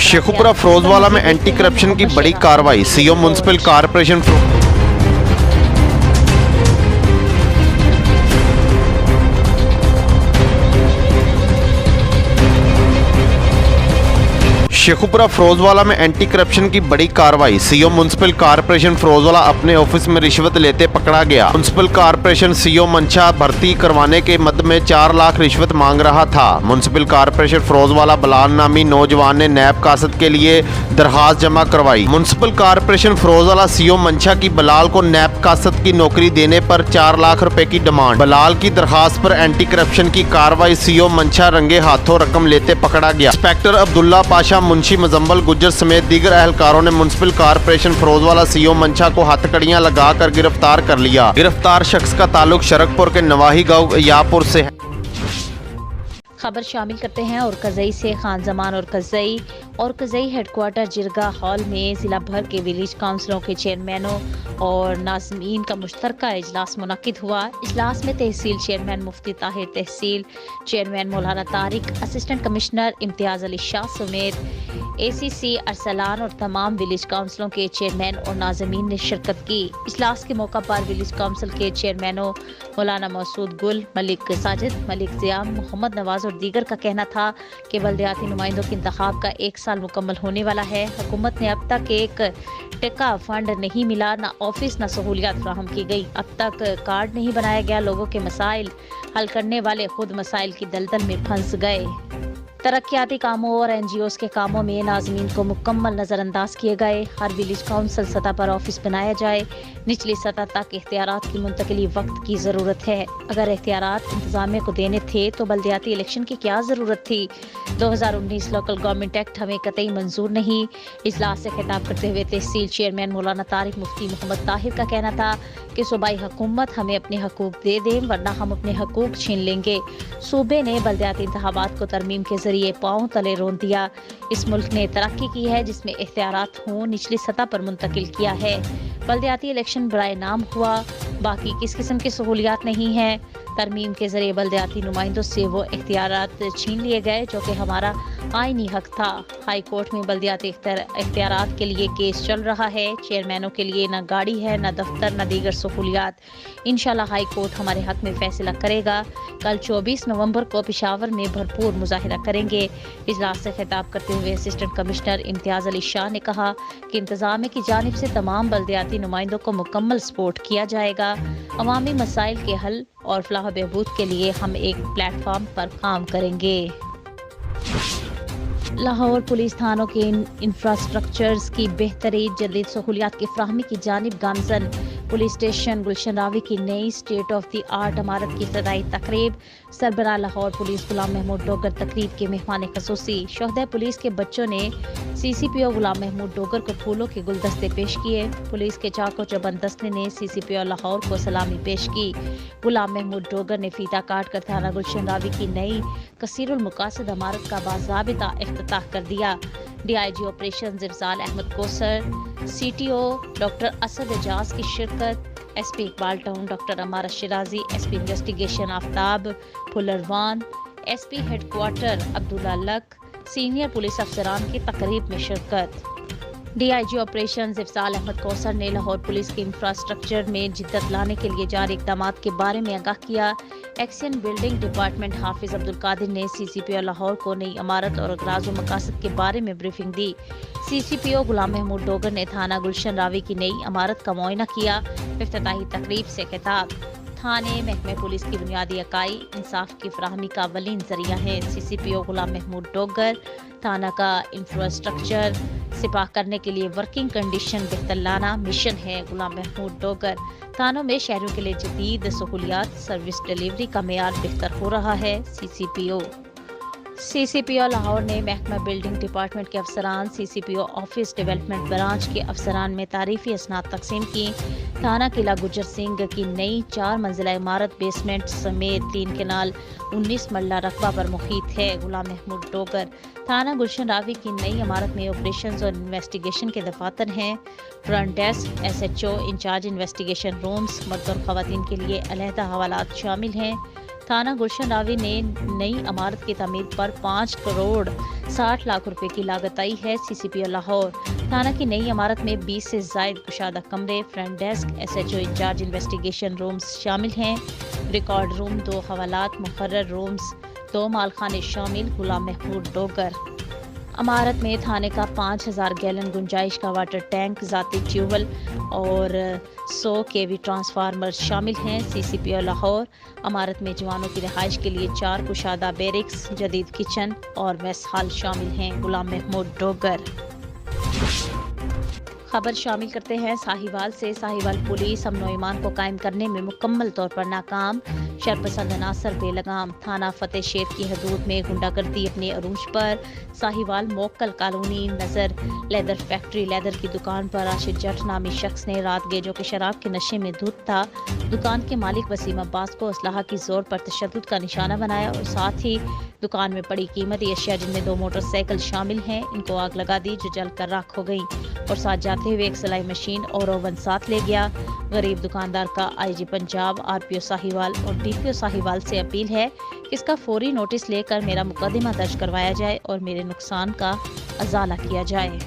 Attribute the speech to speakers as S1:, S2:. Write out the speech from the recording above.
S1: शेखुपुरा फिरोजवाला में anti corruption की बड़ी कार्रवाई। CO municipal corporation Sheikhupura Firozwala में एंटी करप्शन की बड़ी कार्रवाई। सीओ म्युनिसिपल कॉर्पोरेशन फिरोजवाला अपने ऑफिस में रिश्वत लेते पकड़ा गया। म्युनिसिपल कॉर्पोरेशन सीओ मंशा भर्ती करवाने के मद में 4 लाख रिश्वत मांग रहा था। म्युनिसिपल कॉर्पोरेशन फिरोजवाला बलाल नामी नौजवान ने नैब कासत के लिए दरखास्त जमा करवाई। म्युनिसिपल कॉर्पोरेशन फिरोजवाला सीओ मंशा की बलाल को नैब कासत की नौकरी देने पर 4 लाख रुपए की डिमांड। बलाल की दरखास्त पर एंटी करप्शन की कार्रवाई। सीओ मंशा रंगे हाथों रकम लेते पकड़ा गया। इंस्पेक्टर अब्दुल्ला पाशा, मुंशी मुजम्मल गुज्जर समेत दीगर एहलकारों ने म्युनिसिपल कॉर्पोरेशन फिरोजवाला सीओ मंशा को हथकड़ियां लगाकर गिरफ्तार कर लिया। गिरफ्तार शख्स का ताल्लुक शरकपुर के नवाही गांव यापुर से है।
S2: खबर शामिल करते हैं और कज़ई से। खान जमान और कज़ई हेडक्वार्टर जिरगा हॉल में ज़िला भर के विलेज काउंसिलों के चेयरमैनों और नाज़मीन का मुश्तरका इजलास मुनक्किद हुआ। इजलास में तहसील चेयरमैन मुफ्ती ताहिर, तहसील चेयरमैन मौलाना तारिक, असिस्टेंट कमिश्नर इम्तियाज़ अली शाह समेत ACC अरसलान और तमाम विलेज काउंसिलों के चेयरमैन और नाज़मीन ने शिरकत की। इजलास के मौका पर विलेज काउंसिल के चेयरमैनों मौलाना मसूद गुल, मलिक साजिद, मलिक ज़ियाम, मोहम्मद नवाज और दीगर का कहना था कि बल्दियाती नुमाइंदों के इंतखाब का 1 साल मुकम्मल होने वाला है। हुकूमत ने अब तक एक टिका फंड नहीं मिला, न ऑफिस न सहूलियात फराहम की गई। अब तक कार्ड नहीं बनाया गया। लोगों के मसाइल हल करने वाले खुद मसाइल की दलदल में फंस गए। तरक्याती कामों और NGOs के कामों में नाज़मीन को मुकम्मल नज़रअंदाज किए गए। हर विलेज काउंसिल सतह पर ऑफिस बनाया जाए। निचली सतह तक इख्तियारात की मुंतकिली वक्त की ज़रूरत है। अगर इख्तियारात इंतज़ामिया को देने थे तो बल्दियाती इलेक्शन की क्या ज़रूरत थी। 2019 लोकल गवर्नमेंट एक्ट हमें कतई मंजूर नहीं। इजलास से खिताब करते हुए तहसील चेयरमैन मौलाना तारिक, मुफ्ती मोहम्मद ताहिर का कहना था कि सूबाई हुकूमत हमें अपने हकूक दे दें वरना हम अपने हकूक छीन लेंगे। सूबे ने बल्दियाती इंतखाबात को तरमीम के जरिए पांव तले रोन दिया। इस मुल्क ने तरक्की की है जिसमें इख्तियारात हों निचली सतह पर मुंतकिल किया है। बल्दियाती इलेक्शन बराए नाम हुआ, बाकी किस किस्म की सहूलियात नहीं है। तरमीम के जरिए बल्दियाती नुमाइंदों से वो इख्तियारात छीन लिए गए जो कि हमारा आईनी हक था। हाई कोर्ट में बल्दियाती इख्तियारात के लिए केस चल रहा है। चेयरमैनों के लिए न गाड़ी है, न दफ्तर, न दीगर सहूलियात। इंशाल्लाह हाई कोर्ट हमारे हक में फैसला करेगा। कल 24 नवंबर को पेशावर में भरपूर मुजाहिरा करेंगे। इजलास से खिताब करते हुए असिस्टेंट कमिश्नर इम्तियाज़ अली शाह ने कहा कि इंतजामिया की जानिब से तमाम बल्दियाती नुमाइंदों को मुकम्मल सपोर्ट किया जाएगा। अवामी मसाइल के हल और फलाह बहबूद के लिए हम एक प्लेटफॉर्म पर काम करेंगे। लाहौर पुलिस थानों के इंफ्रास्ट्रक्चर्स की बेहतरी, जदीद सहूलियात की फ्राहमी की जानिब गामजन। पुलिस स्टेशन गुलशन रावी की नई स्टेट ऑफ द आर्ट इमारत की इफ्तिताई तकरीब। सरबराह लाहौर पुलिस गुलाम महमूद डोगर तकरीब के मेहमान खसूसी। शोहदा पुलिस के बच्चों ने CCPO गुलाम महमूद डोगर को फूलों के गुलदस्ते पेश किए। पुलिस के चाको चौबंद दस्ते ने CCPO लाहौर को सलामी पेश की। गुलाम महमूद डोगर ने फीता काट कर थाना गुलशन रावी की नई कसीरुल मुकासद इमारत का बाज़ाबिता इफ्तिताह कर दिया। DIG operation Ifzal Ahmed Kausar, CTO doctor Asad Ejaz की शिरकत, SP Iqbal town doctor Ammar Shirazi, SP investigation Aftab Phularwan, SP headquarter Abdullah Lak, senior police अफसरान की तकरीब में शिरकत। DIG ऑपरेशन इफजाल अहमद कोसर ने लाहौर पुलिस के इंफ्रास्ट्रक्चर में जिद्दत लाने के लिए जारी इक़दामात के बारे में आगाह किया। एक्शन बिल्डिंग डिपार्टमेंट हाफिज अब्दुल कादिर ने CCPO लाहौर को नई इमारत और अगराज व मकासद के बारे में ब्रीफिंग दी। CCPO गुलाम महमूद डोगर ने थाना गुलशन रावी की नई इमारत का मुआयना किया। इफ्तिताही तकरीब से खिताब। थाने महकमे पुलिस की बुनियादी इकाई इंसाफ की फराहमी का अवलीन जरिया है। CCPO गुलाम महमूद डोगर थाना का इंफ्रास्ट्रक्चर सिपाह करने के लिए वर्किंग कंडीशन बेहतर लाना मिशन है। गुलाम महमूद डोगर थानों में शहरों के लिए जदीद सहूलियात, सर्विस डिलीवरी का मेयार बेहतर हो रहा है। CCPO लाहौर ने महकमा बिल्डिंग डिपार्टमेंट के अफसरान, CCPO ऑफिस डेवलपमेंट ब्रांच के अफसरान में तारीफी असनाद तकसीम की। थाना किला गुजर सिंह की नई 4 मंजिला इमारत बेसमेंट समेत 3 केनाल 19 मरला रकबा पर मुहीत है। गुलाम महमूद डोगर थाना गुलशन रावी की नई इमारत में ऑपरेशंस और इन्वेस्टिगेशन के दफातर हैं। Front desk, SHO in charge investigation rooms, मर्द और खवातीन के लिए अलहदा हवालात शामिल हैं। थाना गुलशन रावी ने नई इमारत की तमीर पर 5 करोड़ 60 लाख रुपए की लागत आई है। CCPO लाहौर थाना की नई इमारत में 20 से जायद कुशादा कमरे, front desk, SHO in charge investigation rooms शामिल हैं। रिकॉर्ड रूम, 2 हवालात मुकर्रर रूम्स, 2 मालखाने शामिल। गुलाम महमूद डोगर इमारत में थाने का 5000 गैलन गुंजाइश का वाटर टैंक, ज़ाती ट्यूबवेल और 100 kV ट्रांसफार्मर शामिल हैं। CCPO लाहौर इमारत में जवानों की रिहाइश के लिए 4 कुशादा बैरिक्स, जदीद किचन और मेस हॉल शामिल हैं। गुलाम महमूद डोगर खबर शामिल करते हैं साहिवाल से। साहिवाल पुलिस अमन ईमान को कायम करने में मुकम्मल तौर पर नाकाम। शरपसंद अनासर बेलगाम। थाना फतेह शेख की हदूद में गुंडागर्दी अपने अरूज पर। साहिवाल मोक्कल कॉलोनी नजर लेदर फैक्ट्री लेदर की दुकान पर राशिद जट नामी शख्स ने रात गए जो कि शराब के नशे में धुत था, दुकान के मालिक वसीम अब्बास को असलाह की जोर पर तशद्दुद का निशाना बनाया और साथ ही दुकान में पड़ी कीमती अशिया जिनमें 2 मोटरसाइकिल शामिल हैं, इनको आग लगा दी जो जलकर राख हो गई और साथ जाते हुए एक सिलाई मशीन और ओवन साथ ले गया। गरीब दुकानदार का IG पंजाब, RPO साहिवाल और DPO साहिवाल से अपील है कि इसका फौरी नोटिस लेकर मेरा मुकदमा दर्ज करवाया जाए और मेरे नुकसान का अजाला किया जाए।